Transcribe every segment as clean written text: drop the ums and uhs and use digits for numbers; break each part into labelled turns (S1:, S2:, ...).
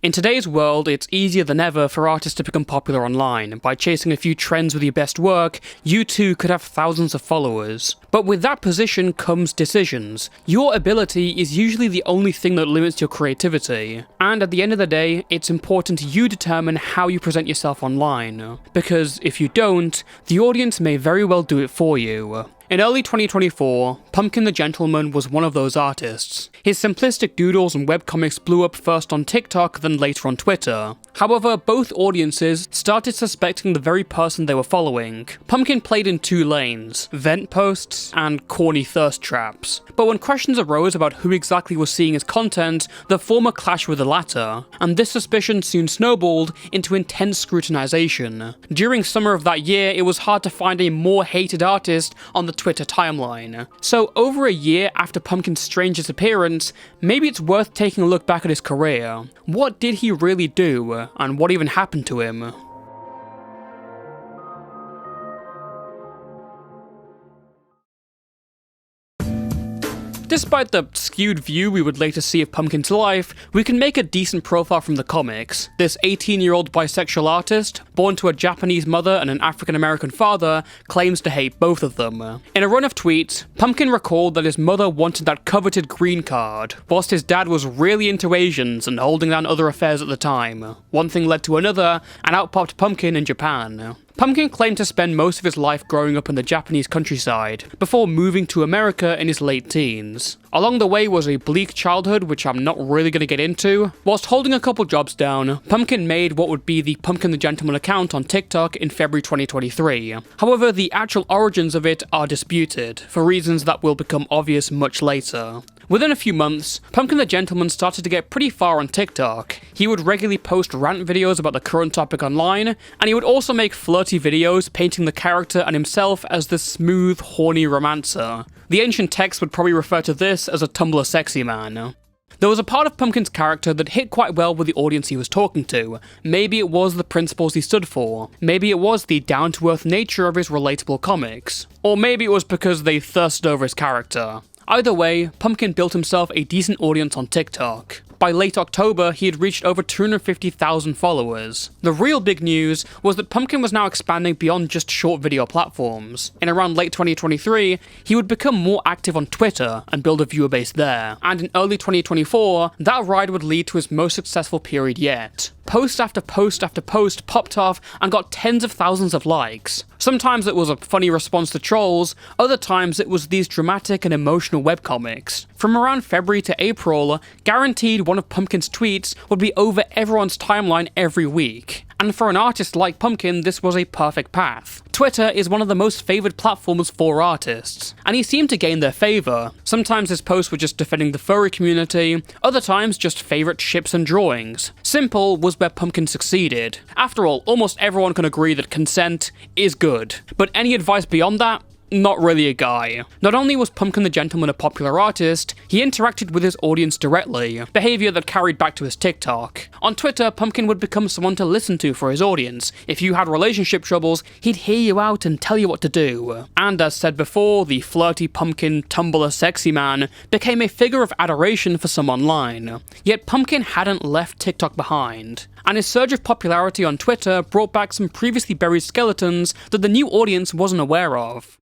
S1: In today's world, it's easier than ever for artists to become popular online. By chasing a few trends with your best work, you too could have thousands of followers. But with that position comes decisions. Your ability is usually the only thing that limits your creativity. And at the end of the day, it's important you determine how you present yourself online. Because if you don't, the audience may very well do it for you. In early 2024, Pumpkin the Gentleman was one of those artists. His simplistic doodles and webcomics blew up first on TikTok, then later on Twitter. However, both audiences started suspecting the very person they were following. Pumpkin played in two lanes: vent posts and corny thirst traps. But when questions arose about who exactly was seeing his content, the former clashed with the latter, and this suspicion soon snowballed into intense scrutinization. During summer of that year, it was hard to find a more hated artist on the Twitter timeline. So over a year after Pumpkin's strange disappearance, maybe it's worth taking a look back at his career. What did he really do, and what even happened to him? Despite the skewed view we would later see of Pumpkin's life, we can make a decent profile from the comics. This 18-year-old bisexual artist, born to a Japanese mother and an African-American father, claims to hate both of them. In a run of tweets, Pumpkin recalled that his mother wanted that coveted green card, whilst his dad was really into Asians and holding down other affairs at the time. One thing led to another, and out popped Pumpkin in Japan. Pumpkin claimed to spend most of his life growing up in the Japanese countryside, before moving to America in his late teens. Along the way was a bleak childhood, which I'm not really going to get into. Whilst holding a couple jobs down, Pumpkin made what would be the Pumpkin the Gentleman account on TikTok in February 2023. However, the actual origins of it are disputed, for reasons that will become obvious much later. Within a few months, Pumpkin the Gentleman started to get pretty far on TikTok. He would regularly post rant videos about the current topic online, and he would also make flirty videos painting the character and himself as the smooth, horny romancer. The ancient text would probably refer to this as a Tumblr sexy man. There was a part of Pumpkin's character that hit quite well with the audience he was talking to. Maybe it was the principles he stood for. Maybe it was the down-to-earth nature of his relatable comics. Or maybe it was because they thirsted over his character. Either way, Pumpkin built himself a decent audience on TikTok. By late October, he had reached over 250,000 followers. The real big news was that Pumpkin was now expanding beyond just short video platforms. In around late 2023, he would become more active on Twitter and build a viewer base there. And in early 2024, that ride would lead to his most successful period yet. Post after post after post popped off and got tens of thousands of likes. Sometimes it was a funny response to trolls, other times it was these dramatic and emotional webcomics. From around February to April, guaranteed one of Pumpkin's tweets would be over everyone's timeline every week. And for an artist like Pumpkin, this was a perfect path. Twitter is one of the most favoured platforms for artists, and he seemed to gain their favour. Sometimes his posts were just defending the furry community, other times just favourite ships and drawings. Simple was where Pumpkin succeeded. After all, almost everyone can agree that consent is good, but any advice beyond that? Not really a guy. Not only was Pumpkin the Gentleman a popular artist, he interacted with his audience directly, behaviour that carried back to his TikTok. On Twitter, Pumpkin would become someone to listen to for his audience. If you had relationship troubles, he'd hear you out and tell you what to do. And as said before, the flirty Pumpkin Tumblr sexy man became a figure of adoration for some online. Yet Pumpkin hadn't left TikTok behind. And his surge of popularity on Twitter brought back some previously buried skeletons that the new audience wasn't aware of.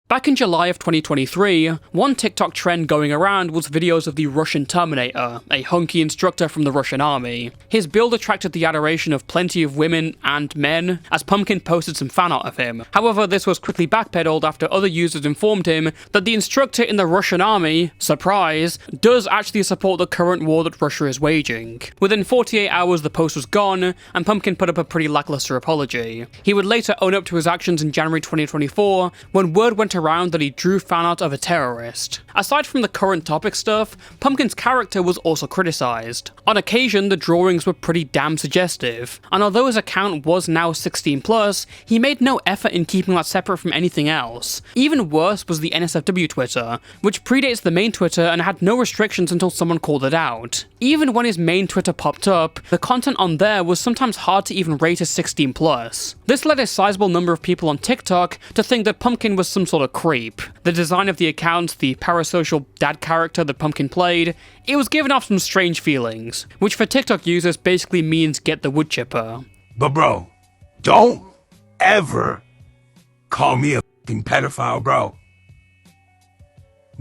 S1: Back in July of 2023, one TikTok trend going around was videos of the Russian Terminator, a hunky instructor from the Russian army. His build attracted the adoration of plenty of women and men, as Pumpkin posted some fan art of him. However, this was quickly backpedaled after other users informed him that the instructor in the Russian army, surprise, does actually support the current war that Russia is waging. Within 48 hours the post was gone, and Pumpkin put up a pretty lackluster apology. He would later own up to his actions in January 2024, when word went around that he drew fan art of a terrorist. Aside from the current topic stuff, Pumpkin's character was also criticised. On occasion, the drawings were pretty damn suggestive, and although his account was now 16+, he made no effort in keeping that separate from anything else. Even worse was the NSFW Twitter, which predates the main Twitter and had no restrictions until someone called it out. Even when his main Twitter popped up, the content on there was sometimes hard to even rate as 16+. This led a sizable number of people on TikTok to think that Pumpkin was some sort of creep. The design of the account, the parasocial dad character that Pumpkin played, it was giving off some strange feelings, which for TikTok users basically means get the wood chipper.
S2: But bro, don't ever call me a f***ing pedophile, bro.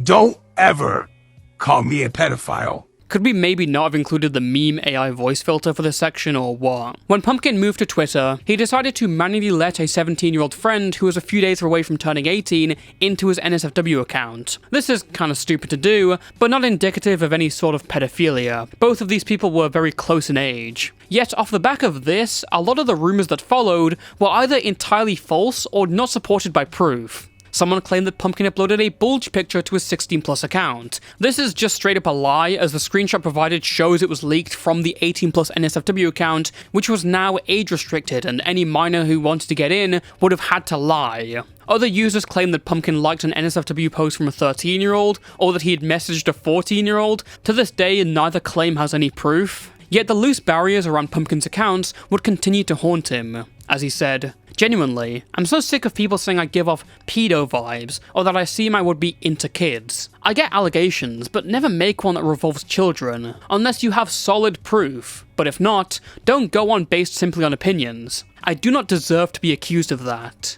S2: Don't ever call me a pedophile.
S1: Could we maybe not have included the meme AI voice filter for this section, or what? When Pumpkin moved to Twitter, he decided to manually let a 17-year-old friend who was a few days away from turning 18 into his NSFW account. This is kind of stupid to do, but not indicative of any sort of pedophilia. Both of these people were very close in age. Yet off the back of this, a lot of the rumours that followed were either entirely false or not supported by proof. Someone claimed that Pumpkin uploaded a bulge picture to his 16+ account. This is just straight up a lie, as the screenshot provided shows it was leaked from the 18+ NSFW account, which was now age restricted, and any minor who wanted to get in would have had to lie. Other users claimed that Pumpkin liked an NSFW post from a 13-year-old, or that he had messaged a 14-year-old. To this day, neither claim has any proof. Yet the loose barriers around Pumpkin's accounts would continue to haunt him. As he said, "Genuinely, I'm so sick of people saying I give off pedo vibes, or that I seem I would be into kids. I get allegations, but never make one that revolves children, unless you have solid proof. But if not, don't go on based simply on opinions. I do not deserve to be accused of that."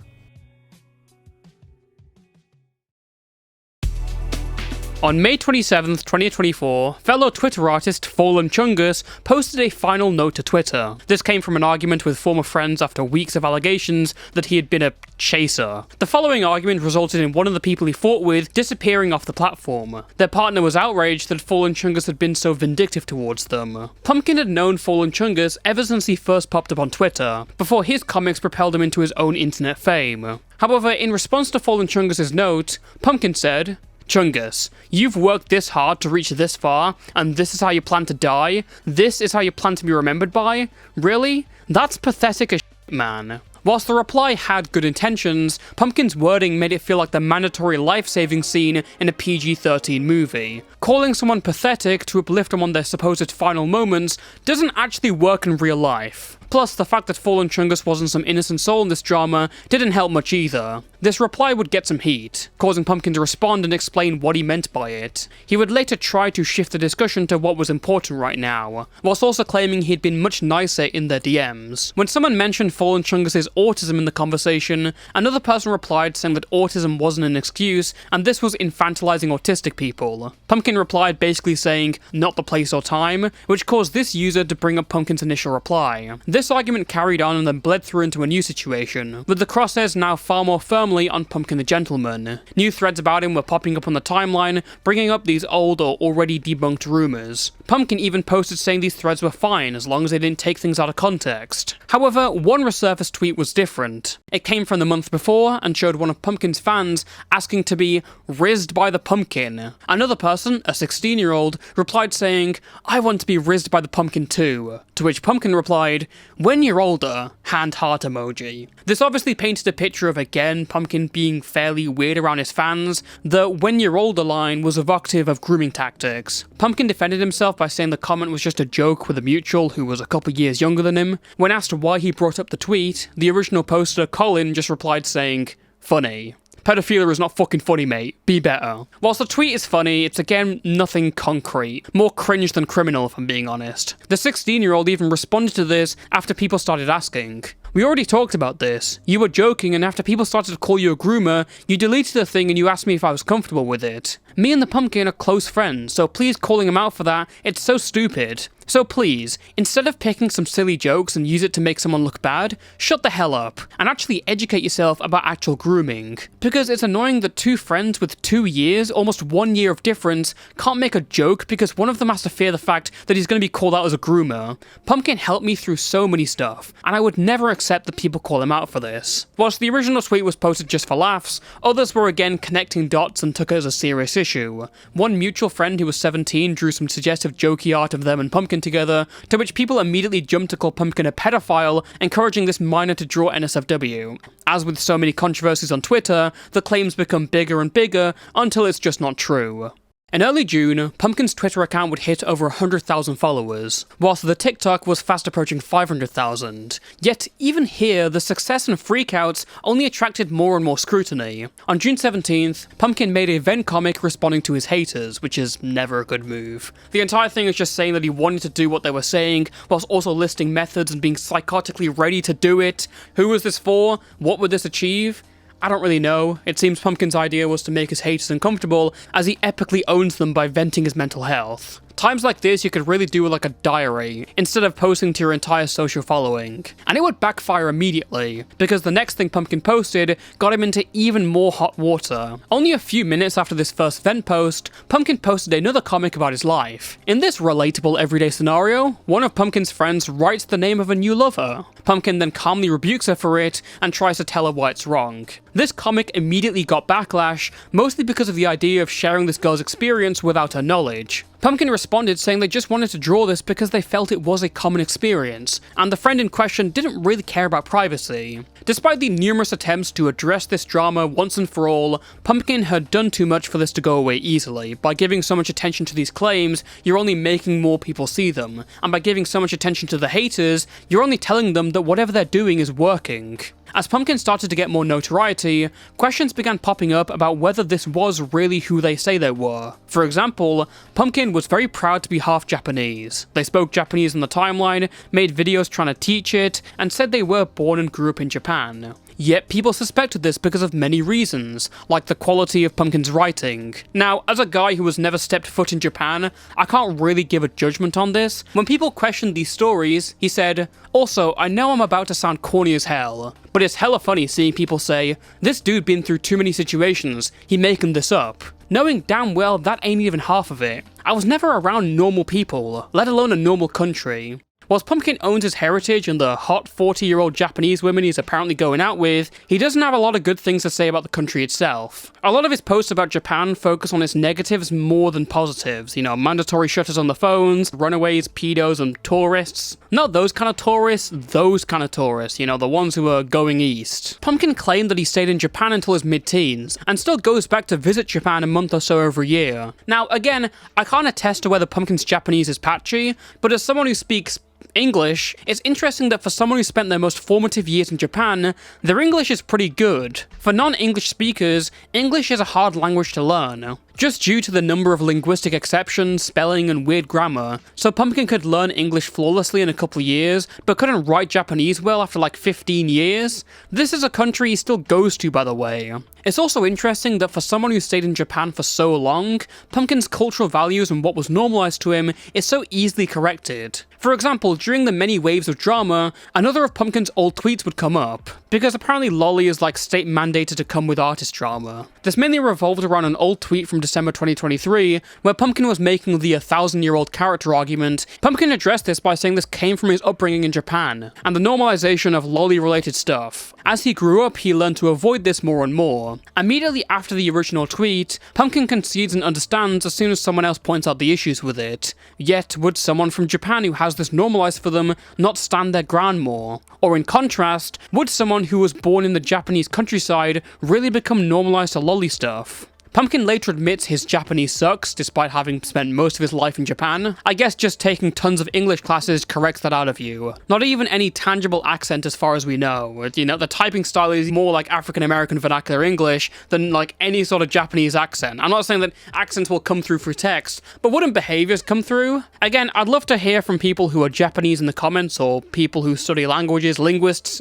S1: On May 27th, 2024, fellow Twitter artist Fallen Chungus posted a final note to Twitter. This came from an argument with former friends after weeks of allegations that he had been a chaser. The following argument resulted in one of the people he fought with disappearing off the platform. Their partner was outraged that Fallen Chungus had been so vindictive towards them. Pumpkin had known Fallen Chungus ever since he first popped up on Twitter, before his comics propelled him into his own internet fame. However, in response to Fallen Chungus' note, Pumpkin said, "Chungus, you've worked this hard to reach this far, and this is how you plan to die? This is how you plan to be remembered by? Really? That's pathetic as shit, man." Whilst the reply had good intentions, Pumpkin's wording made it feel like the mandatory life-saving scene in a PG-13 movie. Calling someone pathetic to uplift them on their supposed final moments doesn't actually work in real life. Plus, the fact that Fallen Chungus wasn't some innocent soul in this drama didn't help much either. This reply would get some heat, causing Pumpkin to respond and explain what he meant by it. He would later try to shift the discussion to what was important right now, whilst also claiming he'd been much nicer in their DMs. When someone mentioned Fallen Chungus' autism in the conversation, another person replied saying that autism wasn't an excuse, and this was infantilizing autistic people. Pumpkin replied basically saying, "not the place or time," which caused this user to bring up Pumpkin's initial reply. This argument carried on and then bled through into a new situation, with the crosshairs now far more firmly on Pumpkin the Gentleman. New threads about him were popping up on the timeline, bringing up these old or already debunked rumours. Pumpkin even posted saying these threads were fine as long as they didn't take things out of context. However, one resurfaced tweet was different. It came from the month before and showed one of Pumpkin's fans asking to be rizzed by the pumpkin. Another person, a 16-year-old, replied saying, "I want to be rizzed by the pumpkin too," to which Pumpkin replied, "when you're older," hand heart emoji. This obviously painted a picture of, again, Pumpkin being fairly weird around his fans. The "when you're older" line was evocative of grooming tactics. Pumpkin defended himself by saying the comment was just a joke with a mutual who was a couple years younger than him. When asked why he brought up the tweet, the original poster, Colin, just replied saying, "funny. Pedophilia is not fucking funny, mate. Be better." Whilst the tweet is funny, it's again nothing concrete. More cringe than criminal, if I'm being honest. The 16-year-old even responded to this after people started asking. "We already talked about this. You were joking, and after people started to call you a groomer, you deleted the thing and you asked me if I was comfortable with it. Me and the pumpkin are close friends, so please calling him out for that, it's so stupid. So please, instead of picking some silly jokes and use it to make someone look bad, shut the hell up, and actually educate yourself about actual grooming. Because it's annoying that two friends with 2 years, almost 1 year of difference, can't make a joke because one of them has to fear the fact that he's going to be called out as a groomer. Pumpkin helped me through so many stuff, and I would never accept that people call him out for this." Whilst the original tweet was posted just for laughs, others were again connecting dots and took it as a serious issue. One mutual friend who was 17 drew some suggestive jokey art of them and Pumpkin together, to which people immediately jumped to call Pumpkin a pedophile, encouraging this minor to draw NSFW. As with so many controversies on Twitter, the claims become bigger and bigger until it's just not true. In early June, Pumpkin's Twitter account would hit over 100,000 followers, whilst the TikTok was fast approaching 500,000. Yet, even here, the success and freakouts only attracted more and more scrutiny. On June 17th, Pumpkin made a Venn comic responding to his haters, which is never a good move. The entire thing is just saying that he wanted to do what they were saying, whilst also listing methods and being psychotically ready to do it. Who was this for? What would this achieve? I don't really know. It seems Pumpkin's idea was to make his haters uncomfortable, as he epically owns them by venting his mental health. Times like this, you could really do like a diary, instead of posting to your entire social following. And it would backfire immediately, because the next thing Pumpkin posted got him into even more hot water. Only a few minutes after this first vent post, Pumpkin posted another comic about his life. In this relatable everyday scenario, one of Pumpkin's friends writes the name of a new lover. Pumpkin then calmly rebukes her for it, and tries to tell her why it's wrong. This comic immediately got backlash, mostly because of the idea of sharing this girl's experience without her knowledge. Pumpkin responded saying they just wanted to draw this because they felt it was a common experience, and the friend in question didn't really care about privacy. Despite the numerous attempts to address this drama once and for all, Pumpkin had done too much for this to go away easily. By giving so much attention to these claims, you're only making more people see them, and by giving so much attention to the haters, you're only telling them that whatever they're doing is working. As Pumpkin started to get more notoriety, questions began popping up about whether this was really who they say they were. For example, Pumpkin was very proud to be half Japanese. They spoke Japanese on the timeline, made videos trying to teach it, and said they were born and grew up in Japan. Yet people suspected this because of many reasons, like the quality of Pumpkin's writing. Now, as a guy who has never stepped foot in Japan, I can't really give a judgment on this. When people questioned these stories, he said, "Also, I know I'm about to sound corny as hell, but it's hella funny seeing people say, 'This dude been through too many situations, he making this up,' knowing damn well that ain't even half of it. I was never around normal people, let alone a normal country." Whilst Pumpkin owns his heritage and the hot 40-year-old Japanese women he's apparently going out with, he doesn't have a lot of good things to say about the country itself. A lot of his posts about Japan focus on its negatives more than positives, mandatory shutters on the phones, runaways, pedos, and tourists. Not those kind of tourists, the ones who are going east. Pumpkin claimed that he stayed in Japan until his mid-teens, and still goes back to visit Japan a month or so every year. Now, again, I can't attest to whether Pumpkin's Japanese is patchy, but as someone who speaks English, it's interesting that for someone who spent their most formative years in Japan, their English is pretty good. For non-English speakers, English is a hard language to learn, just due to the number of linguistic exceptions, spelling, and weird grammar. So Pumpkin could learn English flawlessly in a couple years, but couldn't write Japanese well after like 15 years. This is a country he still goes to, by the way. It's also interesting that for someone who stayed in Japan for so long, Pumpkin's cultural values and what was normalized to him is so easily corrected. For example, during the many waves of drama, another of Pumpkin's old tweets would come up, because apparently lolly is like state mandated to come with artist drama. This mainly revolved around an old tweet from December 2023, where Pumpkin was making the 1,000-year-old character argument. Pumpkin addressed this by saying this came from his upbringing in Japan, and the normalization of lolly-related stuff. As he grew up, he learned to avoid this more and more. Immediately after the original tweet, Pumpkin concedes and understands as soon as someone else points out the issues with it. Yet, would someone from Japan who has this normalized for them not stand their ground more? Or in contrast, would someone who was born in the Japanese countryside really become normalized to lolly stuff? Pumpkin later admits his Japanese sucks, despite having spent most of his life in Japan. I guess just taking tons of English classes corrects that out of you. Not even any tangible accent as far as we know. The typing style is more like African-American vernacular English than like any sort of Japanese accent. I'm not saying that accents will come through text, but wouldn't behaviors come through? Again, I'd love to hear from people who are Japanese in the comments, or people who study languages, linguists,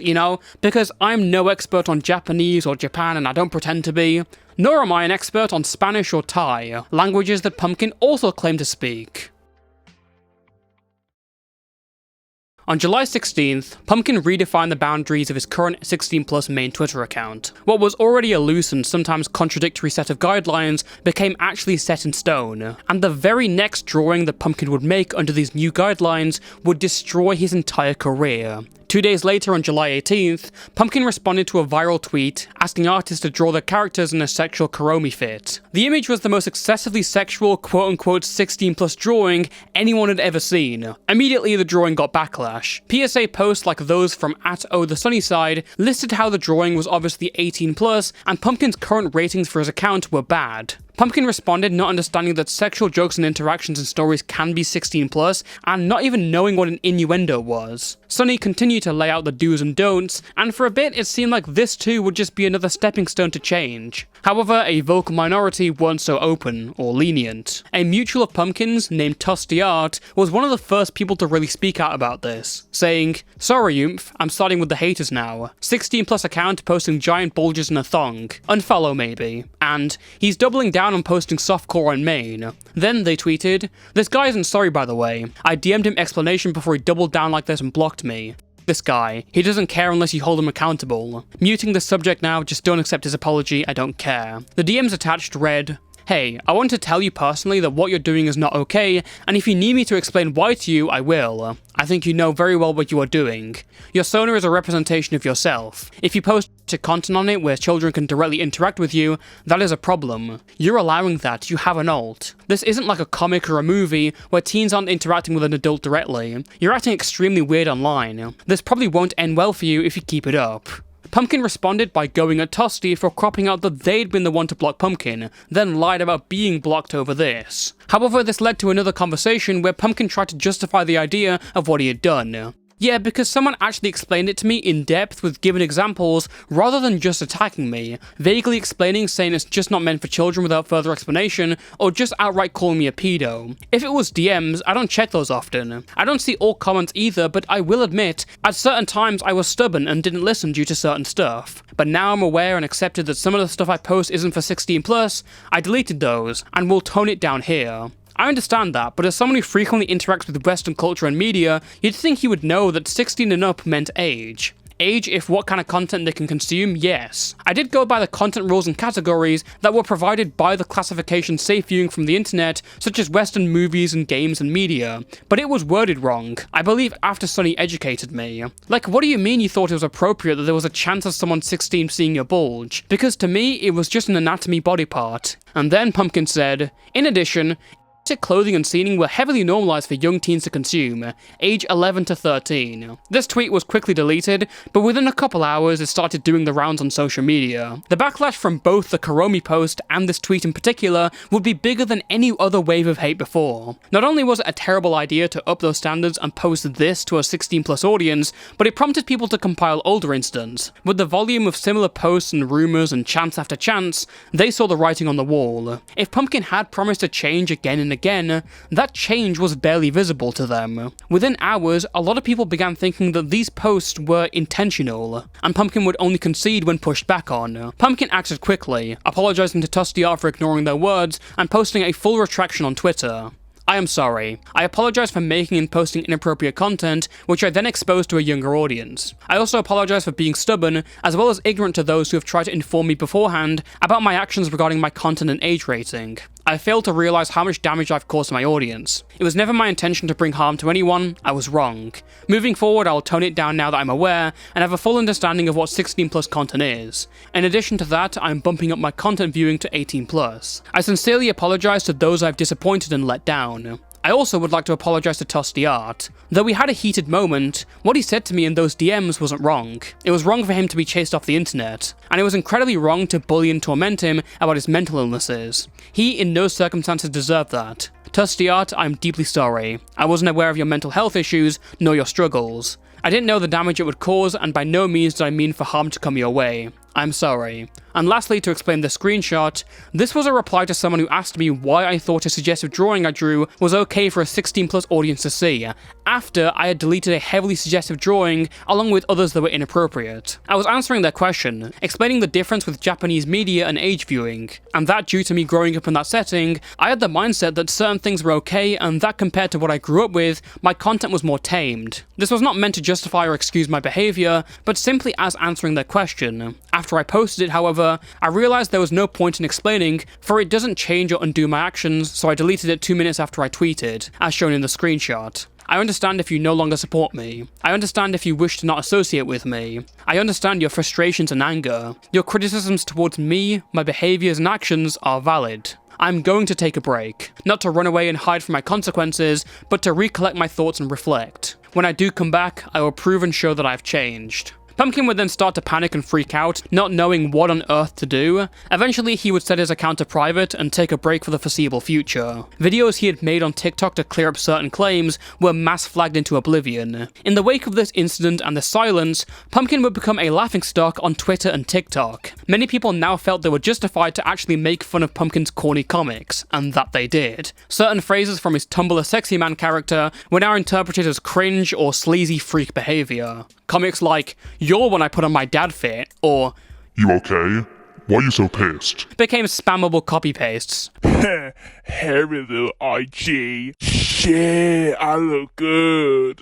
S1: because I'm no expert on Japanese or Japan, and I don't pretend to be. Nor am I an expert on Spanish or Thai, languages that Pumpkin also claimed to speak. On July 16th, Pumpkin redefined the boundaries of his current 16+ main Twitter account. What was already a loose and sometimes contradictory set of guidelines became actually set in stone, and the very next drawing that Pumpkin would make under these new guidelines would destroy his entire career. 2 days later, on July 18th, Pumpkin responded to a viral tweet asking artists to draw their characters in a sexual Kuromi fit. The image was the most excessively sexual quote-unquote 16+ drawing anyone had ever seen. Immediately, the drawing got backlash. PSA posts like those from @OhTheSunnySide listed how the drawing was obviously 18+, and Pumpkin's current ratings for his account were bad. Pumpkin responded not understanding that sexual jokes and interactions in stories can be 16+, and not even knowing what an innuendo was. Sunny continued to lay out the do's and don'ts, and for a bit it seemed like this too would just be another stepping stone to change. However, a vocal minority weren't so open or lenient. A mutual of Pumpkin's, named Tusty Art, was one of the first people to really speak out about this, saying, "Sorry Oomph, I'm starting with the haters now. 16+ account posting giant bulges in a thong. Unfollow maybe." And, "He's doubling down on posting softcore on main." Then they tweeted, "This guy isn't sorry by the way. I DM'd him explanation before he doubled down like this and blocked me. This guy, he doesn't care unless you hold him accountable. Muting this subject now, just don't accept his apology, I don't care." The DMs attached read, "Hey, I want to tell you personally that what you're doing is not okay, and if you need me to explain why to you, I will. I think you know very well what you are doing. Your Sona is a representation of yourself. If you post content on it where children can directly interact with you, that is a problem. You're allowing that, you have an alt. This isn't like a comic or a movie where teens aren't interacting with an adult directly. You're acting extremely weird online. This probably won't end well for you if you keep it up." Pumpkin responded by going at Tusty for cropping out that they'd been the one to block Pumpkin, then lied about being blocked over this. However, this led to another conversation where Pumpkin tried to justify the idea of what he had done. Yeah, because someone actually explained it to me in depth with given examples, rather than just attacking me, vaguely explaining, saying it's just not meant for children without further explanation, or just outright calling me a pedo. If it was DMs, I don't check those often. I don't see all comments either, but I will admit, at certain times I was stubborn and didn't listen due to certain stuff. But now I'm aware and accepted that some of the stuff I post isn't for 16+, I deleted those, and will tone it down here. I understand that, but as someone who frequently interacts with Western culture and media, you'd think you would know that 16 and up meant age. Age if what kind of content they can consume, yes. I did go by the content rules and categories that were provided by the classification safe viewing from the internet, such as Western movies and games and media, but it was worded wrong, I believe after Sunny educated me. Like, what do you mean you thought it was appropriate that there was a chance of someone 16 seeing your bulge? Because to me, it was just an anatomy body part. And then Pumpkin said, "In addition, clothing and scening were heavily normalized for young teens to consume, age 11 to 13. This tweet was quickly deleted, but within a couple hours it started doing the rounds on social media. The backlash from both the Kuromi post and this tweet in particular would be bigger than any other wave of hate before. Not only was it a terrible idea to up those standards and post this to a 16+ audience, but it prompted people to compile older instances. With the volume of similar posts and rumors and chance after chance, they saw the writing on the wall. If Pumpkin had promised to change again and again, that change was barely visible to them. Within hours, a lot of people began thinking that these posts were intentional, and Pumpkin would only concede when pushed back on. Pumpkin acted quickly, apologizing to Tusty Art for ignoring their words, and posting a full retraction on Twitter. "I am sorry. I apologize for making and posting inappropriate content, which I then exposed to a younger audience. I also apologize for being stubborn, as well as ignorant to those who have tried to inform me beforehand about my actions regarding my content and age rating. I failed to realize how much damage I've caused to my audience. It was never my intention to bring harm to anyone, I was wrong. Moving forward, I'll tone it down now that I'm aware, and have a full understanding of what 16+ content is. In addition to that, I'm bumping up my content viewing to 18+. I sincerely apologize to those I've disappointed and let down. I also would like to apologise to Tusty Art. Though we had a heated moment, what he said to me in those DMs wasn't wrong. It was wrong for him to be chased off the internet, and it was incredibly wrong to bully and torment him about his mental illnesses. He in no circumstances deserved that. Tusty Art, I'm deeply sorry. I wasn't aware of your mental health issues, nor your struggles. I didn't know the damage it would cause, and by no means did I mean for harm to come your way. I'm sorry. And lastly, to explain the screenshot, this was a reply to someone who asked me why I thought a suggestive drawing I drew was okay for a 16+ audience to see, after I had deleted a heavily suggestive drawing along with others that were inappropriate. I was answering their question, explaining the difference with Japanese media and age viewing, and that due to me growing up in that setting, I had the mindset that certain things were okay and that compared to what I grew up with, my content was more tamed. This was not meant to justify or excuse my behaviour, but simply as answering their question. After I posted it, however, I realised there was no point in explaining, for it doesn't change or undo my actions, so I deleted it 2 minutes after I tweeted, as shown in the screenshot. I understand if you no longer support me. I understand if you wish to not associate with me. I understand your frustrations and anger. Your criticisms towards me, my behaviours and actions are valid. I'm going to take a break. Not to run away and hide from my consequences, but to recollect my thoughts and reflect. When I do come back, I will prove and show that I've changed. Pumpkin would then start to panic and freak out, not knowing what on earth to do. Eventually, he would set his account to private and take a break for the foreseeable future. Videos he had made on TikTok to clear up certain claims were mass flagged into oblivion. In the wake of this incident and the silence, Pumpkin would become a laughingstock on Twitter and TikTok. Many people now felt they were justified to actually make fun of Pumpkin's corny comics, and that they did. Certain phrases from his Tumblr sexy man character were now interpreted as cringe or sleazy freak behavior. Comics like, "You're when I put on my dad fit," or
S3: "You okay? Why are you so pissed?"
S1: became spammable copy-pastes.
S4: Hairy little IG. Shit, I look good.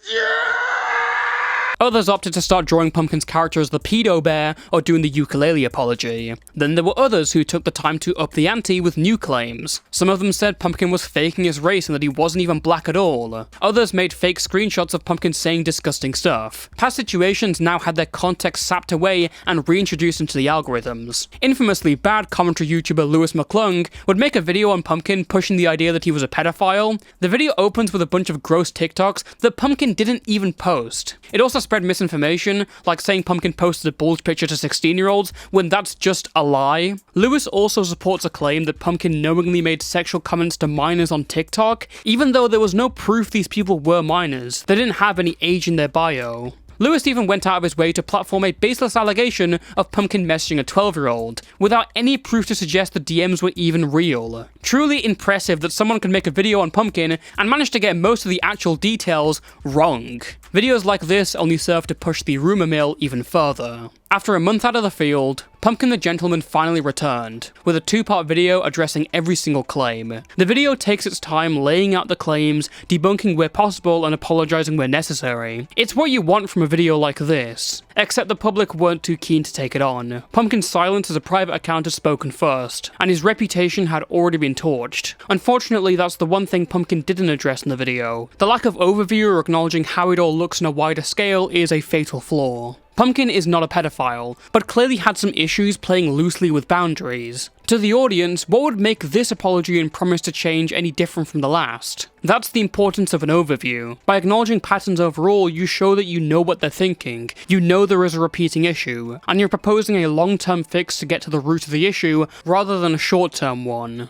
S1: Others opted to start drawing Pumpkin's character as the pedo bear or doing the ukulele apology. Then there were others who took the time to up the ante with new claims. Some of them said Pumpkin was faking his race and that he wasn't even black at all. Others made fake screenshots of Pumpkin saying disgusting stuff. Past situations now had their context sapped away and reintroduced into the algorithms. Infamously bad commentary YouTuber Lewis McClung would make a video on Pumpkin pushing the idea that he was a pedophile. The video opens with a bunch of gross TikToks that Pumpkin didn't even post. It also spread misinformation, like saying Pumpkin posted a bulge picture to 16-year-olds when that's just a lie. Lewis also supports a claim that Pumpkin knowingly made sexual comments to minors on TikTok, even though there was no proof these people were minors. They didn't have any age in their bio. Lewis even went out of his way to platform a baseless allegation of Pumpkin messaging a 12-year-old, without any proof to suggest the DMs were even real. Truly impressive that someone could make a video on Pumpkin and manage to get most of the actual details wrong. Videos like this only serve to push the rumour mill even further. After a month out of the field, Pumpkin the Gentleman finally returned, with a 2-part video addressing every single claim. The video takes its time laying out the claims, debunking where possible and apologising where necessary. It's what you want from a video like this, except the public weren't too keen to take it on. Pumpkin's silence as a private account had spoken first, and his reputation had already been torched. Unfortunately, that's the one thing Pumpkin didn't address in the video. The lack of overview or acknowledging how it all looks on a wider scale is a fatal flaw. Pumpkin is not a pedophile, but clearly had some issues playing loosely with boundaries. To the audience, what would make this apology and promise to change any different from the last? That's the importance of an overview. By acknowledging patterns overall, you show that you know what they're thinking, you know there is a repeating issue, and you're proposing a long-term fix to get to the root of the issue, rather than a short-term one.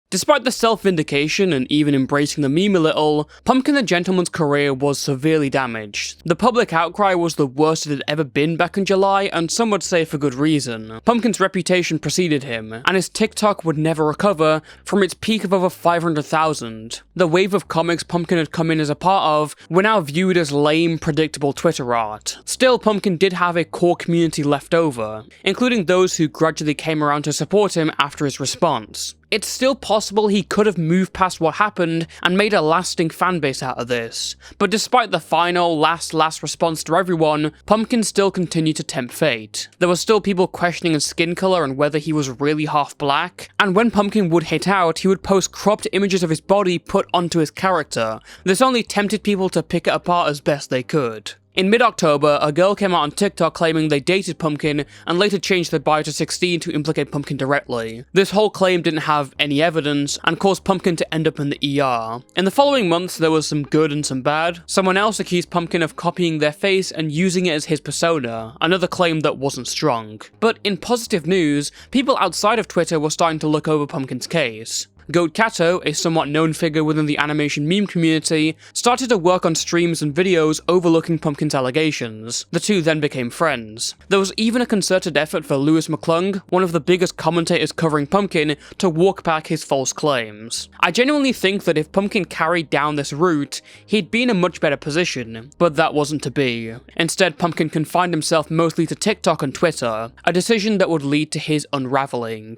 S1: Despite the self-vindication and even embracing the meme a little, Pumpkin the Gentleman's career was severely damaged. The public outcry was the worst it had ever been back in July, and some would say for good reason. Pumpkin's reputation preceded him, and his TikTok would never recover from its peak of over 500,000. The wave of comics Pumpkin had come in as a part of were now viewed as lame, predictable Twitter art. Still, Pumpkin did have a core community left over, including those who gradually came around to support him after his response. It's still possible he could have moved past what happened and made a lasting fanbase out of this, but despite the final, last response to everyone, Pumpkin still continued to tempt fate. There were still people questioning his skin colour and whether he was really half black, and when Pumpkin would hit out, he would post cropped images of his body put onto his character. This only tempted people to pick it apart as best they could. In mid-October, a girl came out on TikTok claiming they dated Pumpkin and later changed their bio to 16 to implicate Pumpkin directly. This whole claim didn't have any evidence and caused Pumpkin to end up in the ER. In the following months, there was some good and some bad. Someone else accused Pumpkin of copying their face and using it as his persona, another claim that wasn't strong. But in positive news, people outside of Twitter were starting to look over Pumpkin's case. Goat Kato, a somewhat known figure within the animation meme community, started to work on streams and videos overlooking Pumpkin's allegations. The two then became friends. There was even a concerted effort for Lewis McClung, one of the biggest commentators covering Pumpkin, to walk back his false claims. I genuinely think that if Pumpkin carried down this route, he'd be in a much better position, but that wasn't to be. Instead, Pumpkin confined himself mostly to TikTok and Twitter, a decision that would lead to his unraveling.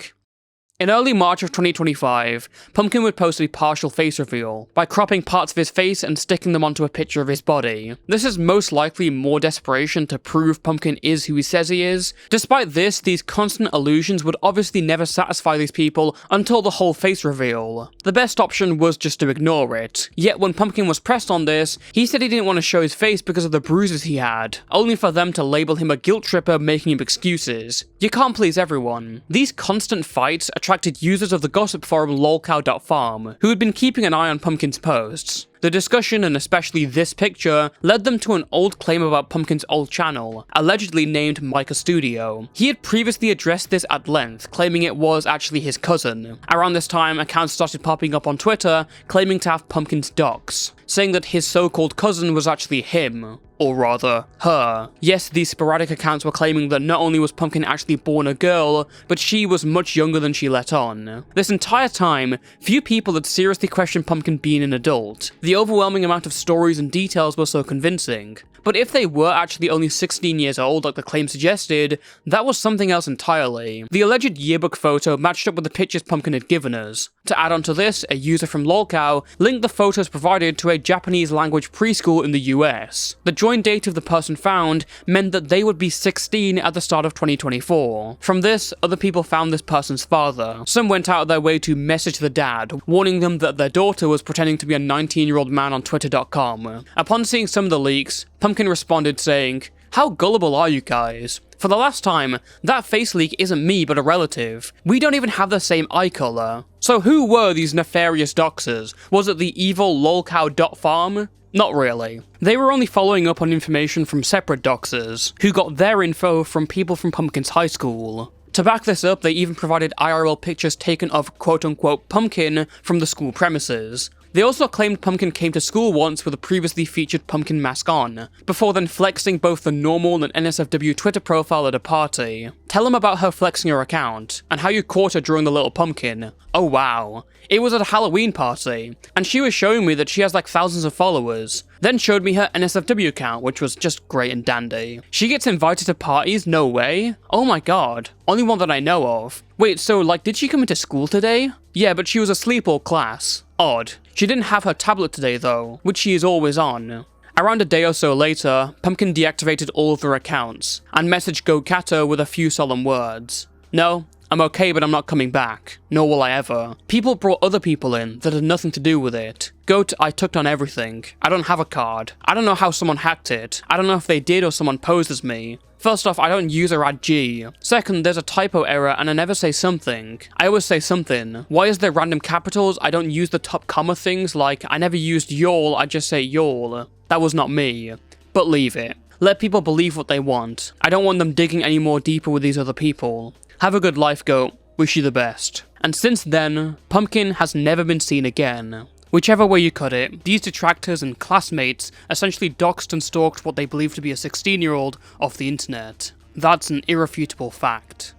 S1: In early March of 2025, Pumpkin would post a partial face reveal, by cropping parts of his face and sticking them onto a picture of his body. This is most likely more desperation to prove Pumpkin is who he says he is. Despite this, these constant illusions would obviously never satisfy these people until the whole face reveal. The best option was just to ignore it. Yet when Pumpkin was pressed on this, he said he didn't want to show his face because of the bruises he had, only for them to label him a guilt tripper making him excuses. You can't please everyone. These constant fights attracted users of the gossip forum lolcow.farm, who had been keeping an eye on Pumpkin's posts. The discussion, and especially this picture, led them to an old claim about Pumpkin's old channel, allegedly named Micah Studio. He had previously addressed this at length, claiming it was actually his cousin. Around this time, accounts started popping up on Twitter, claiming to have Pumpkin's docs, saying that his so-called cousin was actually him. Or rather, her. Yes, these sporadic accounts were claiming that not only was Pumpkin actually born a girl, but she was much younger than she let on. This entire time, few people had seriously questioned Pumpkin being an adult. The overwhelming amount of stories and details were so convincing. But if they were actually only 16 years old like the claim suggested, that was something else entirely. The alleged yearbook photo matched up with the pictures Pumpkin had given us. To add on to this, a user from lolcow linked the photos provided to a Japanese language preschool in the US. The joint date of the person found meant that they would be 16 at the start of 2024. From this, other people found this person's father. Some went out of their way to message the dad, warning them that their daughter was pretending to be a 19-year-old man on twitter.com. Upon seeing some of the leaks, Pumpkin responded saying, "How gullible are you guys? For the last time, that face leak isn't me but a relative. We don't even have the same eye color. So who were these nefarious doxers? Was it the evil lolcow.farm? Not really. They were only following up on information from separate doxers, who got their info from people from Pumpkin's high school. To back this up, they even provided IRL pictures taken of quote-unquote Pumpkin from the school premises. They also claimed Pumpkin came to school once with a previously featured Pumpkin mask on, before then flexing both the normal and NSFW Twitter profile at a party. Tell them about her flexing her account, and how you caught her during the Little Pumpkin. Oh wow. It was at a Halloween party, and she was showing me that she has like thousands of followers. Then showed me her NSFW account, which was just great and dandy. She gets invited to parties? No way. Oh my god. Only one that I know of. Wait, so like did she come into school today? Yeah, but she was asleep all class. Odd. She didn't have her tablet today though, which she is always on. Around a day or so later, Pumpkin deactivated all of their accounts, and messaged GoCato with a few solemn words. No, I'm okay, but I'm not coming back. Nor will I ever. People brought other people in that had nothing to do with it. Goat, I took on everything. I don't have a card. I don't know how someone hacked it. I don't know if they did or someone posed as me. First off, I don't use or add G. Second, there's a typo error and I never say something. I always say something. Why is there random capitals? I don't use the top comma things, like I never used y'all, I just say y'all. That was not me. But leave it. Let people believe what they want. I don't want them digging any more deeper with these other people. Have a good life, Goat. Wish you the best. And since then, Pumpkin has never been seen again. Whichever way you cut it, these detractors and classmates essentially doxed and stalked what they believe to be a 16-year-old off the internet. That's an irrefutable fact.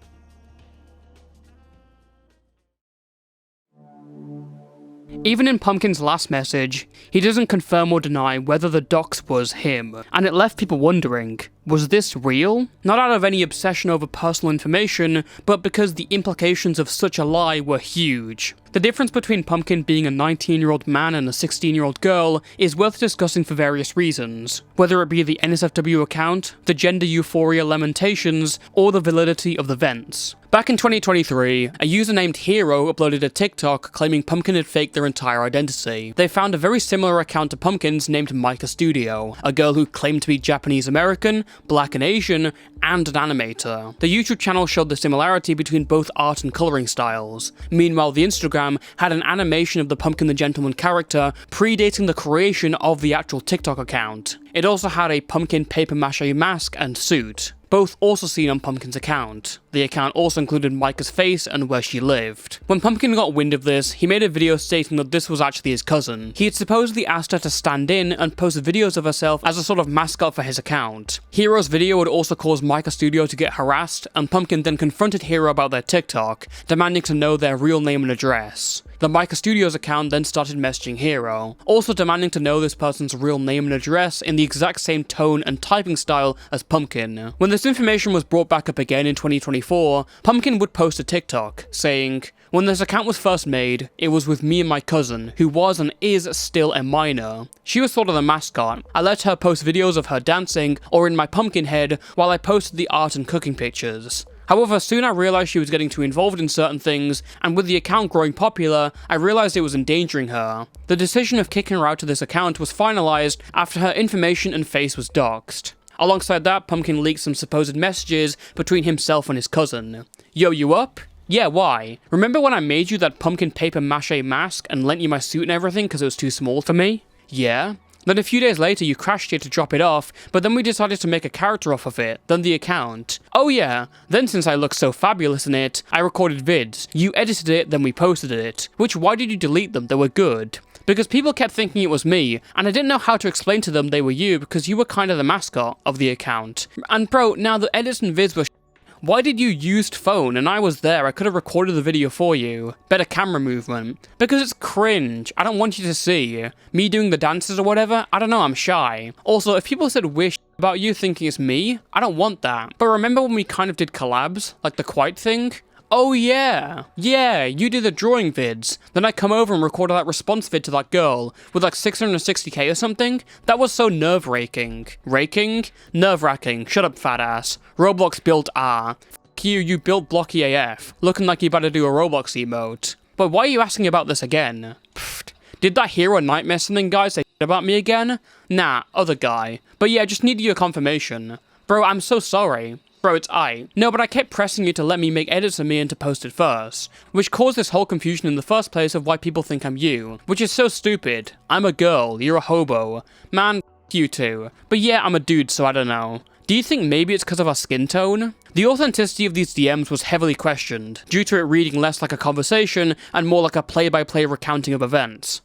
S1: Even in Pumpkin's last message, he doesn't confirm or deny whether the dox was him, and it left people wondering, was this real? Not out of any obsession over personal information, but because the implications of such a lie were huge. The difference between Pumpkin being a 19-year-old man and a 16-year-old girl is worth discussing for various reasons, whether it be the NSFW account, the gender euphoria lamentations, or the validity of the vents. Back in 2023, a user named Hero uploaded a TikTok claiming Pumpkin had faked their entire identity. They found a very similar account to Pumpkin's named Micah Studio, a girl who claimed to be Japanese American, black and Asian, and an animator. The YouTube channel showed the similarity between both art and colouring styles. Meanwhile, the Instagram had an animation of the Pumpkin the Gentleman character predating the creation of the actual TikTok account. It also had a pumpkin paper mache mask and suit, both also seen on Pumpkin's account. The account also included Micah's face and where she lived. When Pumpkin got wind of this, he made a video stating that this was actually his cousin. He had supposedly asked her to stand in and post videos of herself as a sort of mascot for his account. Hero's video would also cause Micah Studio to get harassed, and Pumpkin then confronted Hero about their TikTok, demanding to know their real name and address. The Micah Studios account then started messaging Hero, also demanding to know this person's real name and address in the exact same tone and typing style as Pumpkin. When this information was brought back up again in 2024, Pumpkin would post a TikTok, saying, "When this account was first made, it was with me and my cousin, who was and is still a minor. She was sort of the mascot. I let her post videos of her dancing or in my pumpkin head while I posted the art and cooking pictures. However, soon I realized she was getting too involved in certain things, and with the account growing popular, I realized it was endangering her. The decision of kicking her out of this account was finalized after her information and face was doxed. Alongside that, Pumpkin leaked some supposed messages between himself and his cousin. Yo, you up? Yeah, why? Remember when I made you that pumpkin paper mache mask and lent you my suit and everything because it was too small for me? Yeah. Then a few days later you crashed it to drop it off, but then we decided to make a character off of it, then the account. Oh yeah, then since I looked so fabulous in it, I recorded vids. You edited it, then we posted it. Which, why did you delete them? They were good. Because people kept thinking it was me, and I didn't know how to explain to them they were you because you were kind of the mascot of the account. And bro, now the edits and vids were why did you use phone and I was there? I could have recorded the video for you. Better camera movement. Because it's cringe. I don't want you to see. Me doing the dances or whatever, I don't know, I'm shy. Also, if people said wish about you thinking it's me, I don't want that. But remember when we kind of did collabs? Like the Quite thing? Oh yeah, you did the drawing vids. Then I come over and recorded that response vid to that girl with like 660k or something. That was so nerve-wracking. Nerve-wracking. Shut up, fat ass. Roblox built R. F you built blocky AF. Looking like you about to do a Roblox emote. But why are you asking about this again? Pfft. Did that hero nightmare something guy say about me again? Nah, other guy. But yeah, just needed your confirmation. Bro, I'm so sorry. Bro, it's I. No, but I kept pressing you to let me make edits of me and to post it first. Which caused this whole confusion in the first place of why people think I'm you. Which is so stupid. I'm a girl, you're a hobo. Man, f you too. But yeah, I'm a dude, so I don't know. Do you think maybe it's because of our skin tone? The authenticity of these DMs was heavily questioned, due to it reading less like a conversation and more like a play-by-play recounting of events.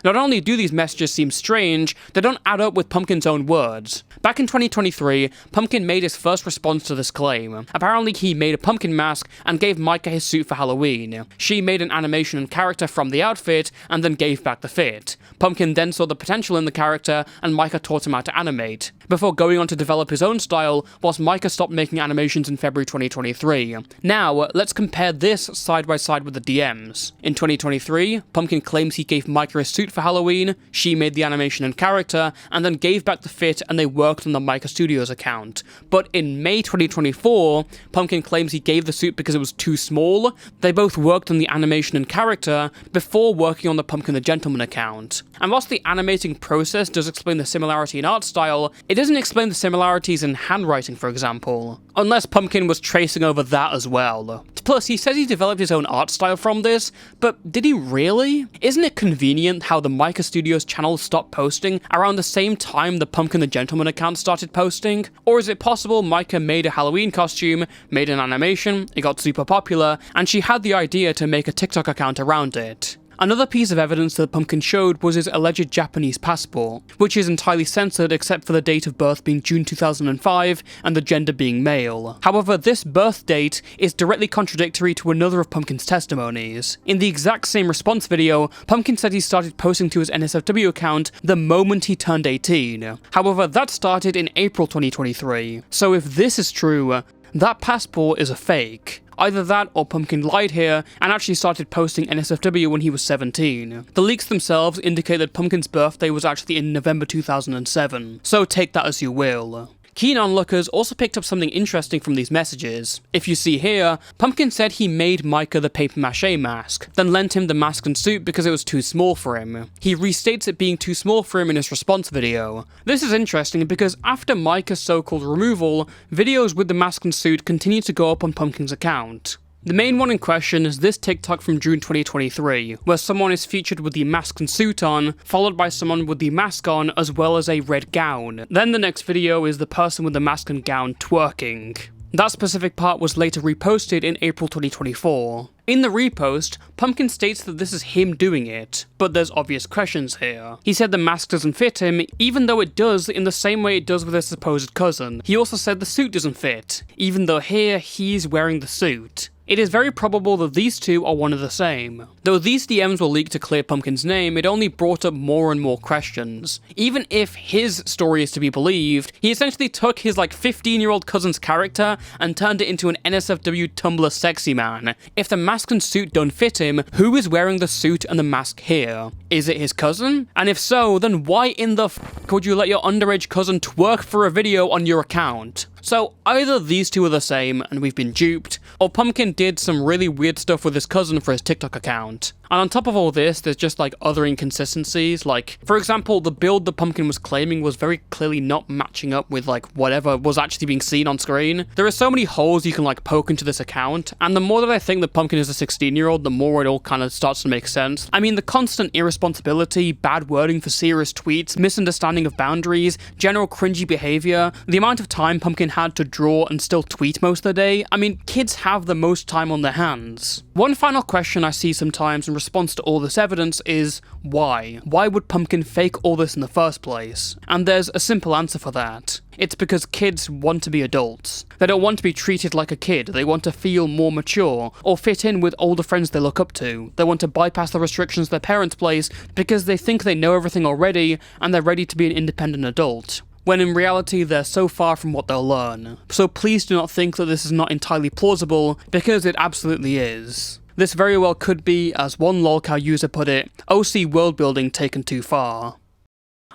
S1: Not only do these messages seem strange, they don't add up with Pumpkin's own words. Back in 2023, Pumpkin made his first response to this claim. Apparently he made a pumpkin mask and gave Micah his suit for Halloween. She made an animation and character from the outfit and then gave back the fit. Pumpkin then saw the potential in the character and Micah taught him how to animate, before going on to develop his own style whilst Micah stopped making animations in February 2023. Now, let's compare this side by side with the DMs. In 2023, Pumpkin claims he gave Micah his suit for Halloween, she made the animation and character, and then gave back the fit and they worked on the Micah Studios account. But in May 2024, Pumpkin claims he gave the suit because it was too small. They both worked on the animation and character before working on the Pumpkin the Gentleman account. And whilst the animating process does explain the similarity in art style, it doesn't explain the similarities in handwriting, for example. Unless Pumpkin was tracing over that as well. Plus, he says he developed his own art style from this, but did he really? Isn't it convenient how the Micah Studios channel stopped posting around the same time the Pumpkin the Gentleman account started posting? Or is it possible Micah made a Halloween costume, made an animation, it got super popular, and she had the idea to make a TikTok account around it? Another piece of evidence that Pumpkin showed was his alleged Japanese passport, which is entirely censored except for the date of birth being June 2005 and the gender being male. However, this birth date is directly contradictory to another of Pumpkin's testimonies. In the exact same response video, Pumpkin said he started posting to his NSFW account the moment he turned 18. However, that started in April 2023. So if this is true, that passport is a fake. Either that or Pumpkin lied here and actually started posting NSFW when he was 17. The leaks themselves indicate that Pumpkin's birthday was actually in November 2007, so take that as you will. Keen onlookers also picked up something interesting from these messages. If you see here, Pumpkin said he made Micah the papier-mâché mask, then lent him the mask and suit because it was too small for him. He restates it being too small for him in his response video. This is interesting because after Micah's so-called removal, videos with the mask and suit continue to go up on Pumpkin's account. The main one in question is this TikTok from June 2023, where someone is featured with the mask and suit on, followed by someone with the mask on as well as a red gown. Then the next video is the person with the mask and gown twerking. That specific part was later reposted in April 2024. In the repost, Pumpkin states that this is him doing it, but there's obvious questions here. He said the mask doesn't fit him, even though it does in the same way it does with his supposed cousin. He also said the suit doesn't fit, even though here he's wearing the suit. It is very probable that these two are one and the same. Though these DMs were leaked to clear Pumpkin's name, it only brought up more and more questions. Even if his story is to be believed, he essentially took his 15-year-old cousin's character and turned it into an NSFW Tumblr sexy man. If the mask and suit don't fit him, who is wearing the suit and the mask here? Is it his cousin? And if so, then why in the f*** would you let your underage cousin twerk for a video on your account? So either these two are the same and we've been duped, or Pumpkin did some really weird stuff with his cousin for his TikTok account. And on top of all this, there's just like other inconsistencies, like, for example, the build that Pumpkin was claiming was very clearly not matching up with like whatever was actually being seen on screen. There are so many holes you can like poke into this account, and the more that I think that Pumpkin is a 16-year-old, the more it all kind of starts to make sense. I mean, the constant irresponsibility, bad wording for serious tweets, misunderstanding of boundaries, general cringy behavior, the amount of time Pumpkin had to draw and still tweet most of the day. I mean, kids have the most time on their hands. One final question I see sometimes in response to all this evidence is, why? Why would Pumpkin fake all this in the first place? And there's a simple answer for that. It's because kids want to be adults. They don't want to be treated like a kid, they want to feel more mature, or fit in with older friends they look up to. They want to bypass the restrictions their parents place because they think they know everything already and they're ready to be an independent adult, when in reality they're so far from what they'll learn. So please do not think that this is not entirely plausible, because it absolutely is. This very well could be, as one lolcow user put it, OC world building taken too far.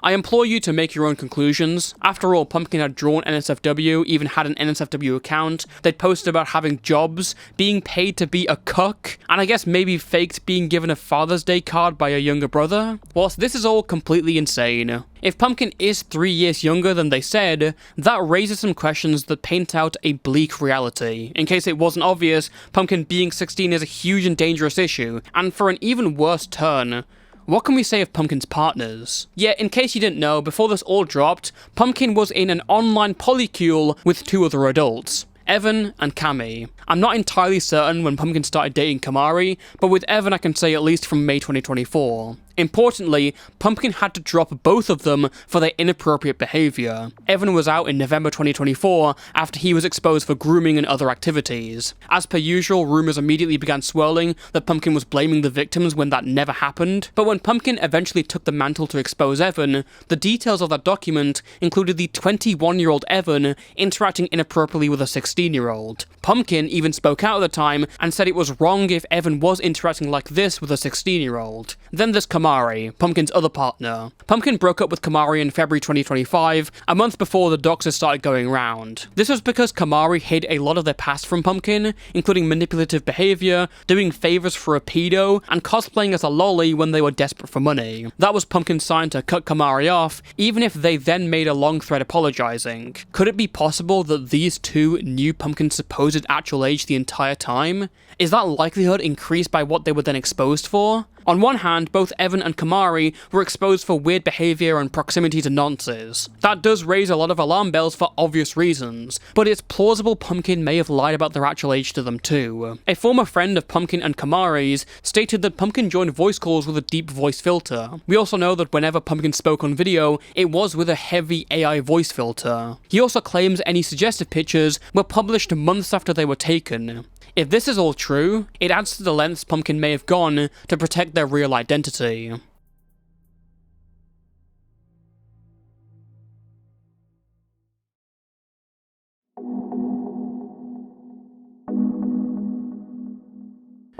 S1: I implore you to make your own conclusions. After all, Pumpkin had drawn NSFW, even had an NSFW account, they'd posted about having jobs, being paid to be a cuck, and I guess maybe faked being given a Father's Day card by a younger brother. Whilst this is all completely insane, if Pumpkin is 3 years younger than they said, that raises some questions that paint out a bleak reality. In case it wasn't obvious, Pumpkin being 16 is a huge and dangerous issue, and for an even worse turn, what can we say of Pumpkin's partners? Yeah, in case you didn't know, before this all dropped, Pumpkin was in an online polycule with 2 other adults, Evan and Cammy. I'm not entirely certain when Pumpkin started dating Kamari, but with Evan I can say at least from May 2024. Importantly, Pumpkin had to drop both of them for their inappropriate behaviour. Evan was out in November 2024 after he was exposed for grooming and other activities. As per usual, rumours immediately began swirling that Pumpkin was blaming the victims when that never happened, but when Pumpkin eventually took the mantle to expose Evan, the details of that document included the 21-year-old Evan interacting inappropriately with a 16-year-old. Pumpkin even spoke out at the time and said it was wrong if Evan was interacting like this with a 16-year-old. Then there's Kamari, Pumpkin's other partner. Pumpkin broke up with Kamari in February 2025, a month before the doxers started going round. This was because Kamari hid a lot of their past from Pumpkin, including manipulative behaviour, doing favours for a pedo, and cosplaying as a lolly when they were desperate for money. That was Pumpkin's sign to cut Kamari off, even if they then made a long thread apologising. Could it be possible that these two knew Pumpkin's supposed actual age the entire time? Is that likelihood increased by what they were then exposed for? On one hand, both Evan and Kamari were exposed for weird behaviour and proximity to nonces. That does raise a lot of alarm bells for obvious reasons, but it's plausible Pumpkin may have lied about their actual age to them too. A former friend of Pumpkin and Kamari's stated that Pumpkin joined voice calls with a deep voice filter. We also know that whenever Pumpkin spoke on video, it was with a heavy AI voice filter. He also claims any suggestive pictures were published months after they were taken. If this is all true, it adds to the lengths Pumpkin may have gone to protect their real identity.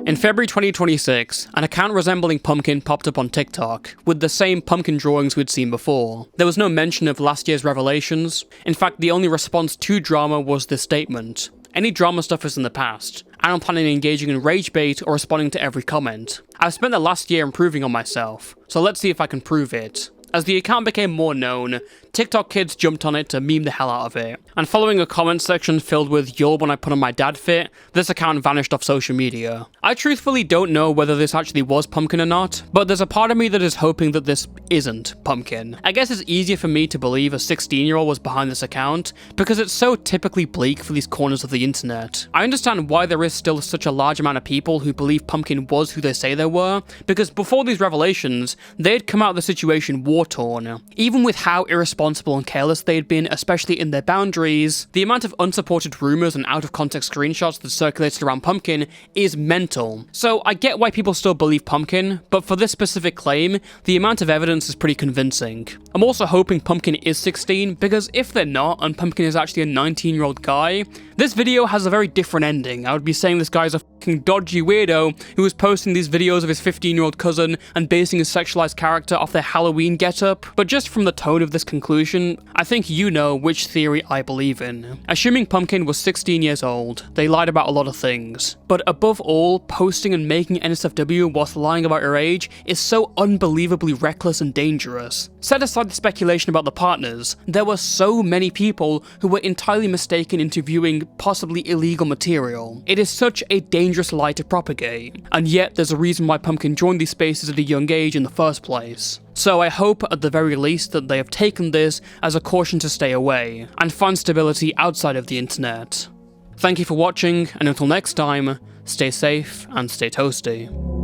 S1: In February 2026, an account resembling Pumpkin popped up on TikTok, with the same Pumpkin drawings we'd seen before. There was no mention of last year's revelations. In fact, the only response to drama was this statement: "Any drama stuff is in the past. I don't plan on engaging in rage bait or responding to every comment. I've spent the last year improving on myself, so let's see if I can prove it." As the account became more known, TikTok kids jumped on it to meme the hell out of it. And following a comment section filled with "You're when I put on my dad fit," this account vanished off social media. I truthfully don't know whether this actually was Pumpkin or not, but there's a part of me that is hoping that this isn't Pumpkin. I guess it's easier for me to believe a 16-year-old was behind this account, because it's so typically bleak for these corners of the internet. I understand why there is still such a large amount of people who believe Pumpkin was who they say they were, because before these revelations, they had come out of the situation war-torn. Even with how irresponsible and careless they had been, especially in their boundaries, the amount of unsupported rumours and out-of-context screenshots that circulated around Pumpkin is mental. So I get why people still believe Pumpkin, but for this specific claim, the amount of evidence is pretty convincing. I'm also hoping Pumpkin is 16, because if they're not, and Pumpkin is actually a 19-year-old guy, This video has a very different ending. I would be saying this guy's a fucking dodgy weirdo who was posting these videos of his 15-year-old cousin and basing his sexualized character off their Halloween getup, but just from the tone of this conclusion, I think you know which theory I believe in. Assuming Pumpkin was 16 years old, they lied about a lot of things. But above all, posting and making NSFW whilst lying about your age is so unbelievably reckless and dangerous. Set aside the speculation about the partners, there were so many people who were entirely mistaken into viewing possibly illegal material. It is such a dangerous lie to propagate, and yet there's a reason why Pumpkin joined these spaces at a young age in the first place. So I hope at the very least that they have taken this as a caution to stay away, and find stability outside of the internet. Thank you for watching, and until next time, stay safe and stay toasty.